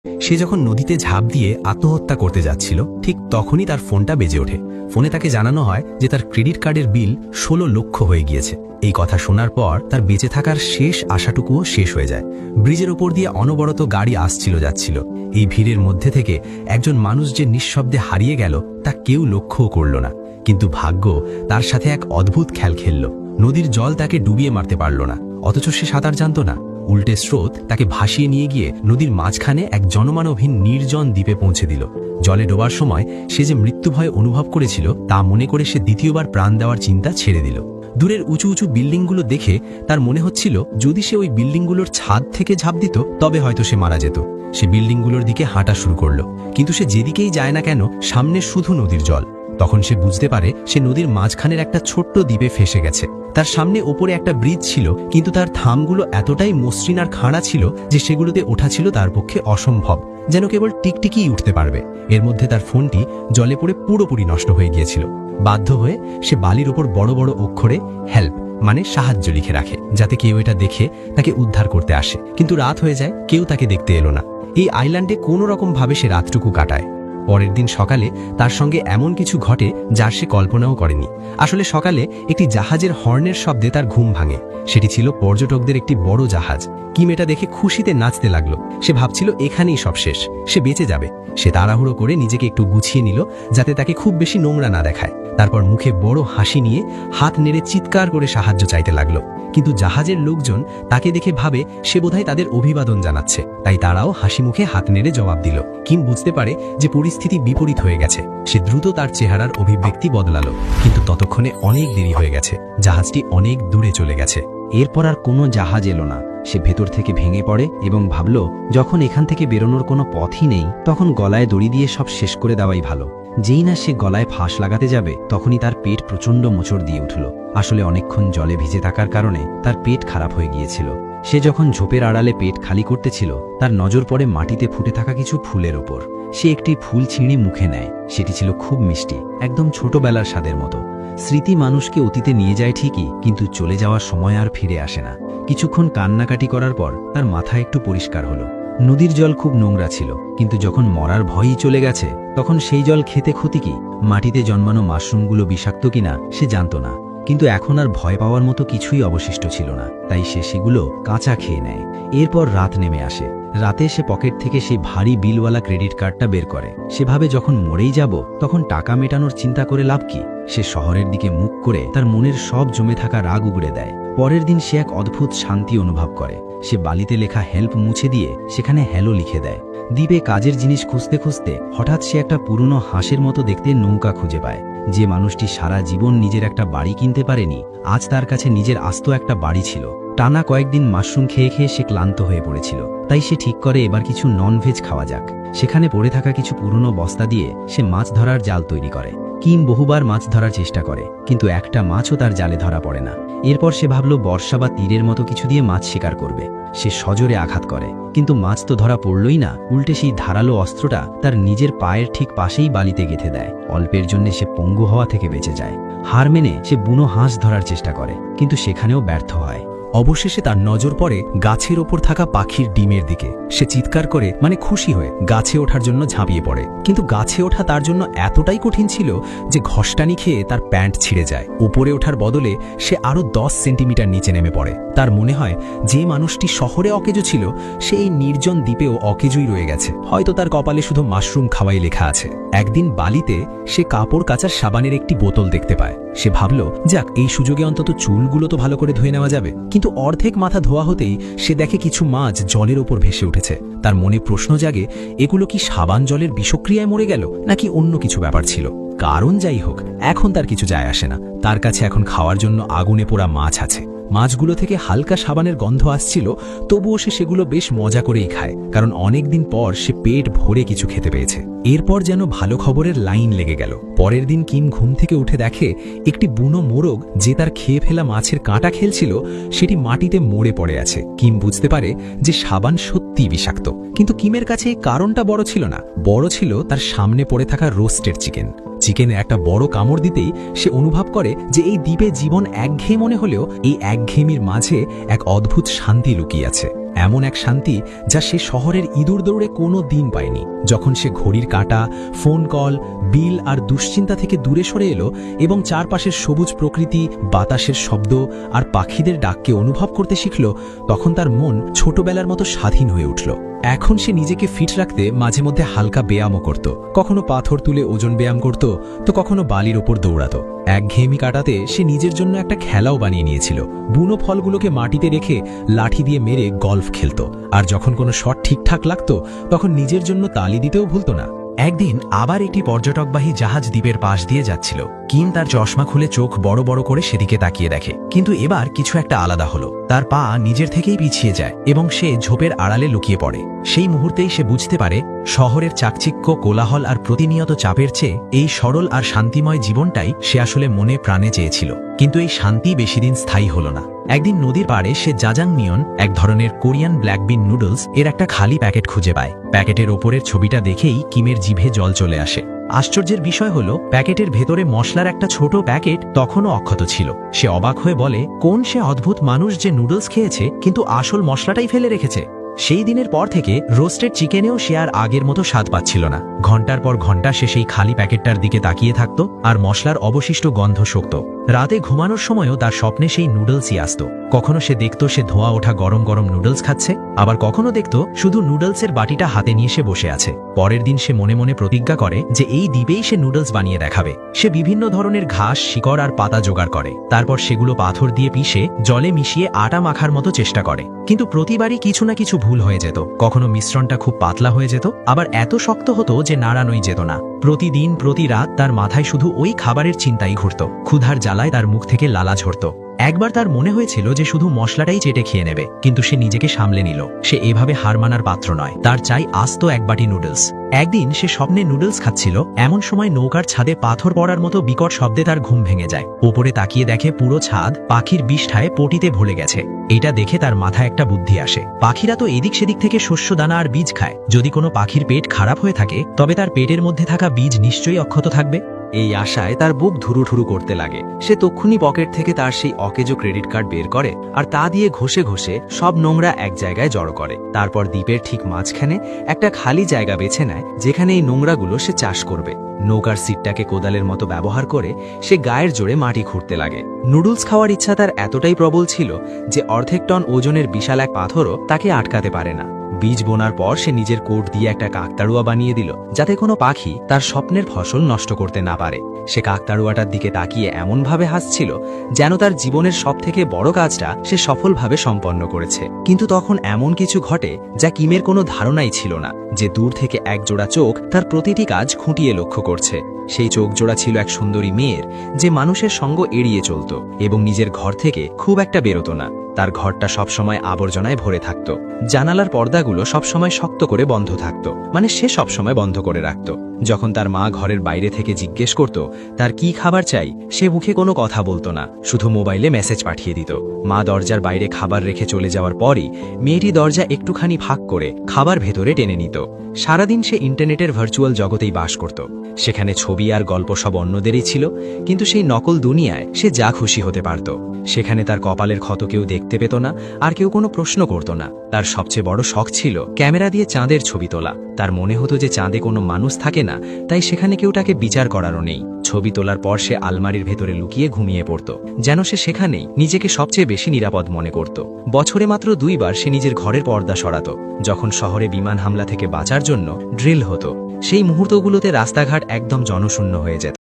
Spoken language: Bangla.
সে যখন নদীতে ঝাঁপ দিয়ে আত্মহত্যা করতে যাচ্ছিল ঠিক তখনই তার ফোনটা বেজে ওঠে। ফোনে তাকে জানানো হয় যে তার ক্রেডিট কার্ডের বিল 16 লক্ষ হয়ে গিয়েছে। এই কথা শোনার পর তার বেঁচে থাকার শেষ আশাটুকুও শেষ হয়ে যায়। ব্রিজের ওপর দিয়ে অনবরত গাড়ি আসছিল যাচ্ছিল। এই ভিড়ের মধ্যে থেকে একজন মানুষ যে নিঃশব্দে হারিয়ে গেল তা কেউ লক্ষ্যও করল না। কিন্তু ভাগ্য তার সাথে এক অদ্ভুত খেল খেলল। নদীর জল তাকে ডুবিয়ে মারতে পারল না, অথচ সে সাঁতার জানত না। উল্টে স্রোত তাকে ভাসিয়ে নিয়ে গিয়ে নদীর মাঝখানে এক জনমানবহীন নির্জন দ্বীপে পৌঁছে দিল। জলে ডোবার সময় সে যে মৃত্যু ভয় অনুভব করেছিল তা মনে করে সে দ্বিতীয়বার প্রাণ দেওয়ার চিন্তা ছেড়ে দিল। দূরের উঁচু উঁচু বিল্ডিংগুলো দেখে তার মনে হচ্ছিল যদি সে ওই বিল্ডিংগুলোর ছাদ থেকে ঝাঁপ দিত তবে হয়তো সে মারা যেত। সে বিল্ডিংগুলোর দিকে হাঁটা শুরু করলো, কিন্তু সে যেদিকেই যায় না কেন সামনে শুধু নদীর জল। তখন সে বুঝতে পারে সে নদীর মাঝখানের একটা ছোট্ট দ্বীপে ফেসে গেছে। তার সামনে ওপরে একটা ব্রিজ ছিল, কিন্তু তার থামগুলো এতটাই মসৃণ আর খাড়া ছিল যে সেগুলোতে ওঠা ছিল তার পক্ষে অসম্ভব, যেন কেবল টিকটিকিই উঠতে পারবে। এর মধ্যে তার ফোনটি জলে পড়ে পুরোপুরি নষ্ট হয়ে গিয়েছিল। বাধ্য হয়ে সে বালির ওপর বড় বড় অক্ষরে হেল্প মানে সাহায্য লিখে রাখে, যাতে কেউ এটা দেখে তাকে উদ্ধার করতে আসে। কিন্তু রাত হয়ে যায়, কেউ তাকে দেখতে এলো না। এই আইল্যান্ডে কোনো রকম ভাবে সে রাতটুকু কাটায়। পরের দিন সকালে তার সঙ্গে এমন কিছু ঘটে যার সে কল্পনাও করেনি। আসলে সকালে একটি জাহাজের হর্নের শব্দে তার ঘুম ভাঙে। সেটি ছিল পর্যটকদের একটি বড় জাহাজ। কিম এটা দেখে খুশিতে নাচতে লাগলো। সে ভাবছিল এখানেই সব শেষ, সে বেঁচে যাবে। সে তাড়াহুড়ো করে নিজেকে একটু গুছিয়ে নিল যাতে তাকে খুব বেশি নোংরা না দেখায়। তারপর মুখে বড় হাসি নিয়ে হাত নেড়ে চিৎকার করে সাহায্য চাইতে লাগলো। কিন্তু জাহাজের লোকজন তাকে দেখে ভাবে সে বোধহয় তাদের অভিবাদন জানাচ্ছে, তাই তারাও হাসি মুখে হাত নেড়ে জবাব দিল। কিম বুঝতে পারে যে পরিস্থিতি বিপরীত হয়ে গেছে। সে দ্রুত তার চেহারার অভিব্যক্তি বদলালো, কিন্তু ততক্ষণে অনেক দেরি হয়ে গেছে। জাহাজটি অনেক দূরে চলে গেছে। এরপর আর কোনো জাহাজ এলো না। সে ভেতর থেকে ভেঙে পড়ে এবং ভাবল যখন এখান থেকে বেরোনোর কোনো পথই নেই তখন গলায় দড়ি দিয়ে সব শেষ করে দেওয়াই ভালো। যেই না সে গলায় ফাঁস লাগাতে যাবে তখনই তার পেট প্রচণ্ড মোচড় দিয়ে উঠল। আসলে অনেকক্ষণ জলে ভিজে থাকার কারণে তার পেট খারাপ হয়ে গিয়েছিল। সে যখন ঝোপের আড়ালে পেট খালি করতেছিল তার নজর পড়ে মাটিতে ফুটে থাকা কিছু ফুলের ওপর। সে একটি ফুল ছিঁড়ে মুখে নেয়। সেটি ছিল খুব মিষ্টি, একদম ছোটবেলার স্বাদের মতো। স্মৃতি মানুষকে অতীতে নিয়ে যায় ঠিকই, কিন্তু চলে যাওয়ার সময় আর ফিরে আসে না। কিছুক্ষণ কান্নাকাটি করার পর তার মাথা একটু পরিষ্কার হলো। নদীর জল খুব নোংরা ছিল, কিন্তু যখন মরার ভয়ই চলে গেছে তখন সেই জল খেতে ক্ষতি কি? মাটিতে জন্মানো মাশরুমগুলো বিষাক্ত কিনা সে জানত না, কিন্তু এখন আর ভয় পাওয়ার মতো কিছুই অবশিষ্ট ছিল না, তাই সে সেগুলো কাঁচা খেয়ে নেয়। এরপর রাত নেমে আসে। রাতে সে পকেট থেকে সেই ভারী বিলওয়ালা ক্রেডিট কার্ডটা বের করে। সেভাবে যখন মরেই যাব তখন টাকা মেটানোর চিন্তা করে লাভ কি? সে শহরের দিকে মুখ করে তার মনের সব জমে থাকা রাগ উগড়ে দেয়। পরের দিন সে এক অদ্ভুত শান্তি অনুভব করে। সে বালিতে লেখা হেল্প মুছে দিয়ে সেখানে হ্যালো লিখে দেয়। দ্বীপে কাজের জিনিস খুঁজতে খুঁজতে হঠাৎ সে একটা পুরনো হাঁসের মতো দেখতে নৌকা খুঁজে পায়। যে মানুষটি সারা জীবন নিজের একটা বাড়ি কিনতে পারেনি, আজ তার কাছে নিজের আস্ত একটা বাড়ি ছিল। টানা কয়েকদিন মাশরুম খেয়ে খেয়ে সে ক্লান্ত হয়ে পড়েছিল, তাই সে ঠিক করে এবার কিছু ননভেজ খাওয়া যাক। সেখানে পড়ে থাকা কিছু পুরনো বস্তা দিয়ে সে মাছ ধরার জাল তৈরি করে। কিম বহুবার মাছ ধরার চেষ্টা করে, কিন্তু একটা মাছও তার জালে ধরা পড়ে না। এরপর সে ভাবল বর্ষা বা তীরের মতো কিছু দিয়ে মাছ শিকার করবে। সে সজোরে আঘাত করে, কিন্তু মাছ তো ধরা পড়লই না, উল্টে সেই ধারালো অস্ত্রটা তার নিজের পায়ের ঠিক পাশেই বালিতে গেঁথে দেয়। অল্পের জন্য সে পঙ্গু হওয়া থেকে বেঁচে যায়। হার মেনে সে বুনো হাঁস ধরার চেষ্টা করে, কিন্তু সেখানেও ব্যর্থ হয়। অবশেষে তার নজর পড়ে গাছের ওপর থাকা পাখির ডিমের দিকে। সে চিৎকার করে খুশি হয়ে গাছে ওঠার জন্য ঝাঁপিয়ে পড়ে, কিন্তু গাছে ওঠা তার জন্য এতটাই কঠিন ছিল যে ঘষ্টানি খেয়ে তার প্যান্ট ছিঁড়ে যায়। উপরে ওঠার বদলে সে আরো 10 সেন্টিমিটার নিচে নেমে পড়ে। তার মনে হয় যে মানুষটি শহরে অকেজো ছিল সে এই নির্জন দ্বীপেও অকেজোই রয়ে গেছে। হয়তো তার কপালে শুধু মাশরুম খাওয়াই লেখা আছে। একদিন বালিতে সে কাপড় কাচার সাবানের একটি বোতল দেখতে পায়। সে ভাবল যাক, এই সুযোগে অন্তত চুলগুলো তো ভালো করে ধুয়ে নেওয়া যাবে। কিন্তু অর্ধেক মাথা ধোয়া হতেই সে দেখে কিছু মাছ জলের ওপর ভেসে উঠেছে। তার মনে প্রশ্ন জাগে, এগুলো কি সাবান জলের বিষক্রিয়ায় মরে গেল, নাকি অন্য কিছু ব্যাপার ছিল? কারণ যাই হোক, এখন তার কিছু যায় আসে না। তার কাছে এখন খাওয়ার জন্য আগুনে পোড়া মাছ আছে। মাছগুলো থেকে হালকা সাবানের গন্ধ আসছিল, তবুও সে সেগুলো বেশ মজা করেই খায়, কারণ অনেকদিন পর সে পেট ভরে কিছু খেতে পেয়েছে। এরপর যেন ভালো খবরের লাইন লেগে গেল। পরের দিন কিম ঘুম থেকে উঠে দেখে একটি বুনো মোরগ যে তার খেয়ে ফেলা মাছের কাঁটা খেলছিল সেটি মাটিতে মরে পড়ে আছে। কিম বুঝতে পারে যে সাবান সত্যিই বিষাক্ত, কিন্তু কিমের কাছে এই কারণটা বড় ছিল না। বড় ছিল তার সামনে পড়ে থাকা রোস্টেড চিকেনে একটা বড় কামড় দিতেই সে অনুভব করে যে এই দ্বীপে জীবন একঘেয়ে মনে হলেও এই একঘেয়েমির মাঝে এক অদ্ভুত শান্তি লুকিয়ে আছে। এমন এক শান্তি যা সে শহরের ইঁদুর দৌড়ে কোনো দিন পায়নি। যখন সে ঘড়ির কাঁটা, ফোন কল, বিল আর দুশ্চিন্তা থেকে দূরে সরে এলো এবং চারপাশের সবুজ প্রকৃতি, বাতাসের শব্দ আর পাখিদের ডাককে অনুভব করতে শিখল, তখন তার মন ছোটবেলার মতো স্বাধীন হয়ে উঠল। এখন সে নিজেকে ফিট রাখতে মাঝে মধ্যে হালকা ব্যায়ামও করত। কখনো পাথর তুলে ওজন ব্যায়াম করত, তো কখনো বালির ওপর দৌড়াত। একঘেয়েমি কাটাতে সে নিজের জন্য একটা খেলাও বানিয়ে নিয়েছিল। বুনো ফলগুলোকে মাটিতে রেখে লাঠি দিয়ে মেরে গল্ফ খেলত। আর যখন কোনো শট ঠিকঠাক লাগতো, তখন নিজের জন্য তালি দিতেও ভুলত না। একদিন আবার একটি পর্যটকবাহী জাহাজ দ্বীপের পাশ দিয়ে যাচ্ছিল। কিম তার চশমা খুলে চোখ বড় বড় করে সেদিকে তাকিয়ে দেখে, কিন্তু এবার কিছু একটা আলাদা হলো। তার পা নিজের থেকেই পিছিয়ে যায় এবং সে ঝোপের আড়ালে লুকিয়ে পড়ে। সেই মুহূর্তেই সে বুঝতে পারে, শহরের চাকচিক্য, কোলাহল আর প্রতিনিয়ত চাপের চেয়ে এই সরল আর শান্তিময় জীবনটাই সে আসলে মনে প্রাণে চেয়েছিল। কিন্তু এই শান্তি বেশিদিন স্থায়ী হলো না। একদিন নদীর পাড়ে সে জাজাংমিয়ন, এক ধরনের কোরিয়ান ব্ল্যাক বিন নুডলস এর একটা খালি প্যাকেট খুঁজে পায়। প্যাকেটের ওপরের ছবিটা দেখেই কিমের জিভে জল চলে আসে। আশ্চর্যের বিষয় হলো, প্যাকেটের ভেতরে মশলার একটা ছোট প্যাকেট তখনও অক্ষত ছিল। সে অবাক হয়ে বলে, কোন সে অদ্ভুত মানুষ যে নুডলস খেয়েছে কিন্তু আসল মশলাটাই ফেলে রেখেছে। সেই দিনের পর থেকে রোস্টেড চিকেনেও সে আর আগের মতো স্বাদ পাচ্ছিল না। ঘন্টার পর ঘন্টা সে সেই খালি প্যাকেটটার দিকে তাকিয়ে থাকত আর মশলার অবশিষ্ট গন্ধ শোকত। রাতে ঘুমানোর সময়ও তার স্বপ্নে সেই নুডলসই আসত। কখনো সে দেখত সে ধোঁয়া ওঠা গরম গরম নুডলস খাচ্ছে, আবার কখনো দেখত শুধু নুডলসের বাটিটা হাতে নিয়ে সে বসে আছে। পরের দিন সে মনে মনে প্রতিজ্ঞা করে যে এই দ্বীপেই সে নুডলস বানিয়ে দেখাবে। সে বিভিন্ন ধরনের ঘাস, শিকড় আর পাতা জোগাড় করে। তারপর সেগুলো পাথর দিয়ে পিষে জলে মিশিয়ে আটা মাখার মতো চেষ্টা করে। কিন্তু প্রতিবারই কিছু না কিছু ভুল হয়ে যেত। কখনো মিশ্রণটা খুব পাতলা হয়ে যেত, আবার এত শক্ত হতো যে নাড়ানোই যেত না। প্রতিদিন প্রতি রাত তার মাথায় শুধু ওই খাবারের চিন্তাই ঘুরত। ক্ষুধার জ্বালায় তার মুখ থেকে লালা ঝরত। একবার তার মনে হয়েছিল যে শুধু মশলাটাই চেটে খেয়ে নেবে, কিন্তু সে নিজেকে সামলে নিল। সে এভাবে হার মানার পাত্র নয়, তার চাই আস্ত এক বাটি নুডলস। একদিন সে স্বপ্নে নুডলস খাচ্ছিল, এমন সময় নৌকার ছাদে পাথর পড়ার মতো বিকট শব্দে তার ঘুম ভেঙে যায়। ওপরে তাকিয়ে দেখে পুরো ছাদ পাখির বিষ্ঠায় পটিতে ভরে গেছে। এটা দেখে তার মাথায় একটা বুদ্ধি আসে। পাখিরা তো এদিক সেদিক থেকে শস্য দানা আর বীজ খায়। যদি কোনো পাখির পেট খারাপ হয়ে থাকে, তবে তার পেটের মধ্যে থাকা বীজ নিশ্চয়ই অক্ষত থাকবে। এই আশায় তার বুক ধুরুঠুরু করতে লাগে। সে তক্ষুনি পকেট থেকে তার সেই অকেজো ক্রেডিট কার্ড বের করে আর তা দিয়ে ঘষে ঘষে সব নোংরা এক জায়গায় জড়ো করে। তারপর দ্বীপের ঠিক মাঝখানে একটা খালি জায়গা বেছে নেয়, যেখানে এই নোংরাগুলো সে চাষ করবে। নৌকার সিটটাকে কোদালের মতো ব্যবহার করে সে গায়ের জোরে মাটি খুঁড়তে লাগে। নুডলস খাওয়ার ইচ্ছা তার এতটাই প্রবল ছিল যে অর্ধেক টন ওজনের বিশাল এক পাথরও তাকে আটকাতে পারে না। বীজ বোনার পর সে নিজের কোট দিয়ে একটা কাকতাড়ুয়া বানিয়ে দিল, যাতে কোনো পাখি তার স্বপ্নের ফসল নষ্ট করতে না পারে। সে কাকতাড়ুয়াটার দিকে তাকিয়ে এমনভাবে হাসছিল যেন তার জীবনের সবথেকে বড় কাজটা সে সফলভাবে সম্পন্ন করেছে। কিন্তু তখন এমন কিছু ঘটে যা কিমের কোনো ধারণাই ছিল না, যে দূর থেকে এক জোড়া চোখ তার প্রতিটি কাজ খুঁটিয়ে লক্ষ্য করছে। সেই চোখ জোড়া ছিল এক সুন্দরী মেয়ের, যে মানুষের সঙ্গ এড়িয়ে চলত এবং নিজের ঘর থেকে খুব একটা বেরোতো না। তার ঘরটা সবসময় আবর্জনায় ভরে থাকত। জানালার পর্দাগুলো সবসময় শক্ত করে বন্ধ থাকত, মানে সে সবসময় বন্ধ করে রাখত। যখন তার মা ঘরের বাইরে থেকে জিজ্ঞেস করত তার কি খাবার চাই, সে মুখে কোনো কথা বলতো না, শুধু মোবাইলে মেসেজ পাঠিয়ে দিত। মা দরজার বাইরে খাবার রেখে চলে যাওয়ার পরই মেয়েটি দরজা একটুখানি ফাঁক করে খাবার ভেতরে টেনে নিত। সারাদিন সে ইন্টারনেটের ভার্চুয়াল জগতেই বাস করত। সেখানে ছবি আর গল্প সব অন্যদেরই ছিল, কিন্তু সেই নকল দুনিয়ায় সে যা খুশি হতে পারত। সেখানে তার কপালের ক্ষত কেউ দেখতে পেত না, আর কেউ কোনো প্রশ্ন করত না। তার সবচেয়ে বড় শখ ছিল ক্যামেরা দিয়ে চাঁদের ছবি তোলা। তার মনে হতো যে চাঁদে কোনো মানুষ থাকে না, তাই সেখানে কেউ তাকে বিচার করারও নেই। ছবি তোলার পর সে আলমারির ভেতরে লুকিয়ে ঘুমিয়ে পড়ত, যেন সে সেখানেই নিজেকে সবচেয়ে বেশি নিরাপদ মনে করত। বছরে মাত্র 2 বার সে নিজের ঘরের পর্দা সরাত, যখন শহরে বিমান হামলা থেকে বাঁচার জন্য ড্রিল হতো। সেই মুহূর্তগুলোতে রাস্তাঘাট একদম জনশূন্য হয়ে যেত।